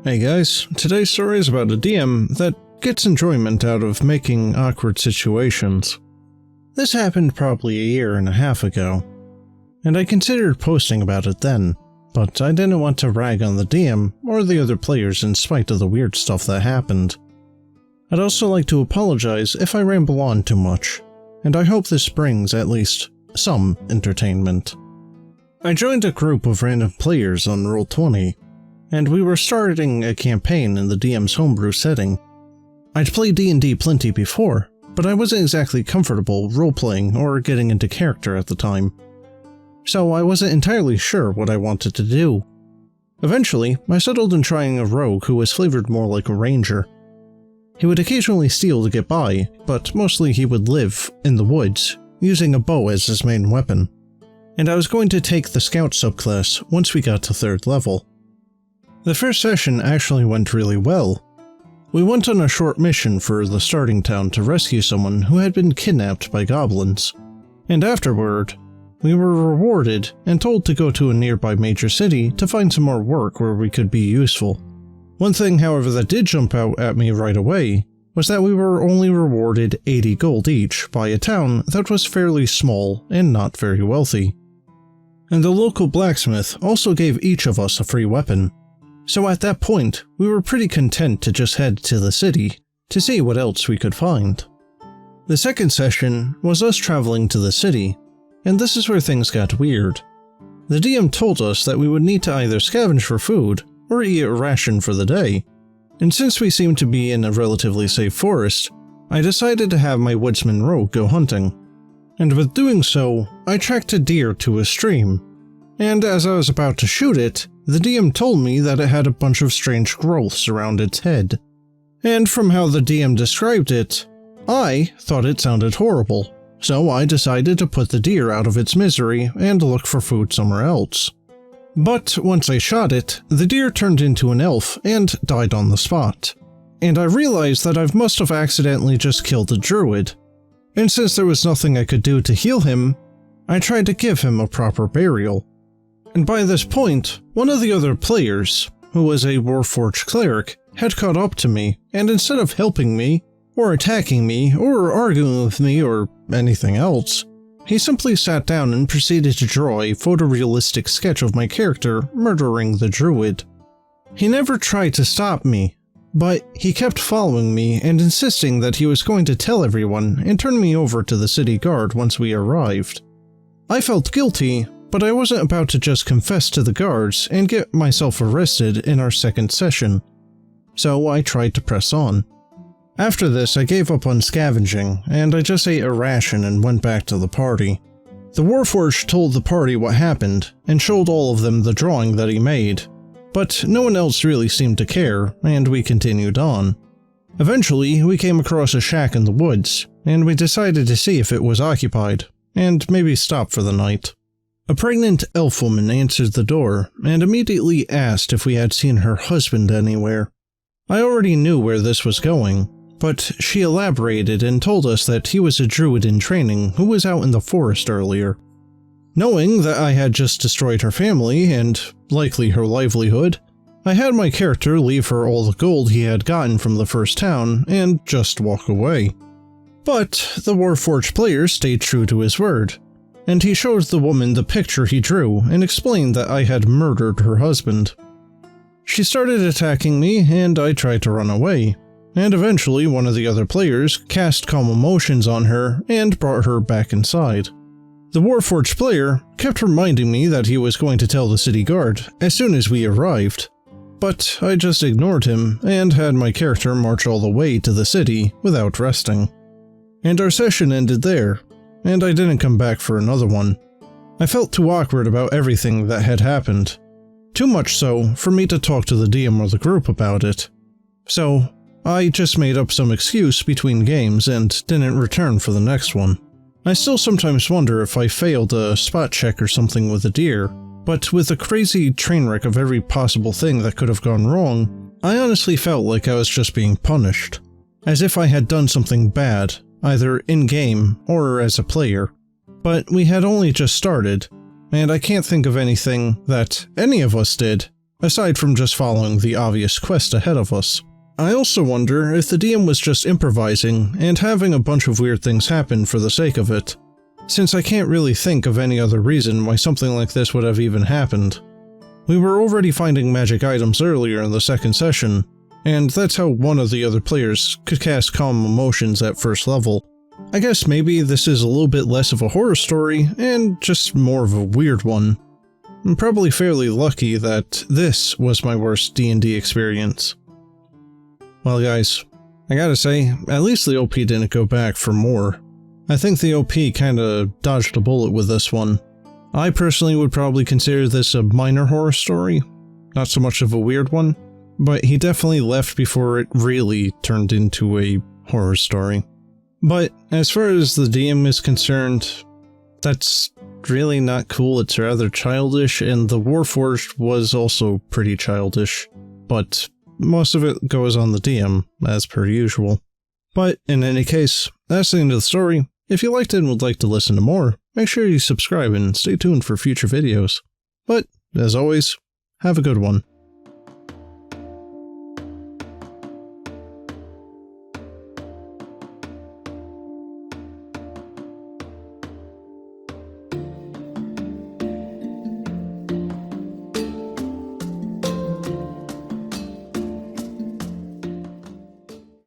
Hey guys, today's story is about a DM that gets enjoyment out of making awkward situations. This happened probably a year and a half ago, and I considered posting about it then, but I didn't want to rag on the DM or the other players in spite of the weird stuff that happened. I'd also like to apologize if I ramble on too much, and I hope this brings at least some entertainment. I joined a group of random players on Roll20, and we were starting a campaign in the DM's homebrew setting. I'd played D&D plenty before, but I wasn't exactly comfortable role-playing or getting into character at the time, so I wasn't entirely sure what I wanted to do. Eventually, I settled in trying a rogue who was flavored more like a ranger. He would occasionally steal to get by, but mostly he would live in the woods, using a bow as his main weapon. And I was going to take the scout subclass once we got to 3rd level. The first session actually went really well. We went on a short mission for the starting town to rescue someone who had been kidnapped by goblins, and afterward, we were rewarded and told to go to a nearby major city to find some more work where we could be useful. One thing, however, that did jump out at me right away was that we were only rewarded 80 gold each by a town that was fairly small and not very wealthy. And the local blacksmith also gave each of us a free weapon. So at that point, we were pretty content to just head to the city to see what else we could find. The second session was us traveling to the city, and this is where things got weird. The DM told us that we would need to either scavenge for food or eat a ration for the day, and since we seemed to be in a relatively safe forest, I decided to have my woodsman rogue go hunting. And with doing so, I tracked a deer to a stream, and as I was about to shoot it, the DM told me that it had a bunch of strange growths around its head. And from how the DM described it, I thought it sounded horrible, so I decided to put the deer out of its misery and look for food somewhere else. But once I shot it, the deer turned into an elf and died on the spot. And I realized that I must have accidentally just killed a druid. And since there was nothing I could do to heal him, I tried to give him a proper burial. And by this point, one of the other players, who was a Warforged cleric, had caught up to me, and instead of helping me, or attacking me, or arguing with me, or anything else, he simply sat down and proceeded to draw a photorealistic sketch of my character murdering the druid. He never tried to stop me, but he kept following me and insisting that he was going to tell everyone and turn me over to the city guard once we arrived. I felt guilty, but I wasn't about to just confess to the guards and get myself arrested in our second session, so I tried to press on. After this, I gave up on scavenging, and I just ate a ration and went back to the party. The Warforged told the party what happened, and showed all of them the drawing that he made, but no one else really seemed to care, and we continued on. Eventually, we came across a shack in the woods, and we decided to see if it was occupied, and maybe stop for the night. A pregnant elf woman answered the door, and immediately asked if we had seen her husband anywhere. I already knew where this was going, but she elaborated and told us that he was a druid in training who was out in the forest earlier. Knowing that I had just destroyed her family, and likely her livelihood, I had my character leave her all the gold he had gotten from the first town and just walk away. But the Warforged player stayed true to his word, and he showed the woman the picture he drew and explained that I had murdered her husband. She started attacking me, and I tried to run away, and eventually one of the other players cast Calm Emotions on her and brought her back inside. The Warforged player kept reminding me that he was going to tell the city guard as soon as we arrived, but I just ignored him and had my character march all the way to the city without resting. And our session ended there, and I didn't come back for another one. I felt too awkward about everything that had happened. Too much so for me to talk to the DM or the group about it. So, I just made up some excuse between games and didn't return for the next one. I still sometimes wonder if I failed a spot check or something with a deer, but with a crazy train wreck of every possible thing that could have gone wrong, I honestly felt like I was just being punished. As if I had done something bad, either in-game or as a player. But we had only just started, and I can't think of anything that any of us did aside from just following the obvious quest ahead of us. I also wonder if the DM was just improvising and having a bunch of weird things happen for the sake of it, since I can't really think of any other reason why something like this would have even happened. We were already finding magic items earlier in the second session, and that's how one of the other players could cast Calm Emotions at first level. I guess maybe this is a little bit less of a horror story, and just more of a weird one. I'm probably fairly lucky that this was my worst D&D experience. Well guys, I gotta say, at least the OP didn't go back for more. I think the OP kinda dodged a bullet with this one. I personally would probably consider this a minor horror story, not so much of a weird one, but he definitely left before it really turned into a horror story. But as far as the DM is concerned, that's really not cool. It's rather childish, and the Warforged was also pretty childish, but most of it goes on the DM, as per usual. But in any case, that's the end of the story. If you liked it and would like to listen to more, make sure you subscribe and stay tuned for future videos. But, as always, have a good one.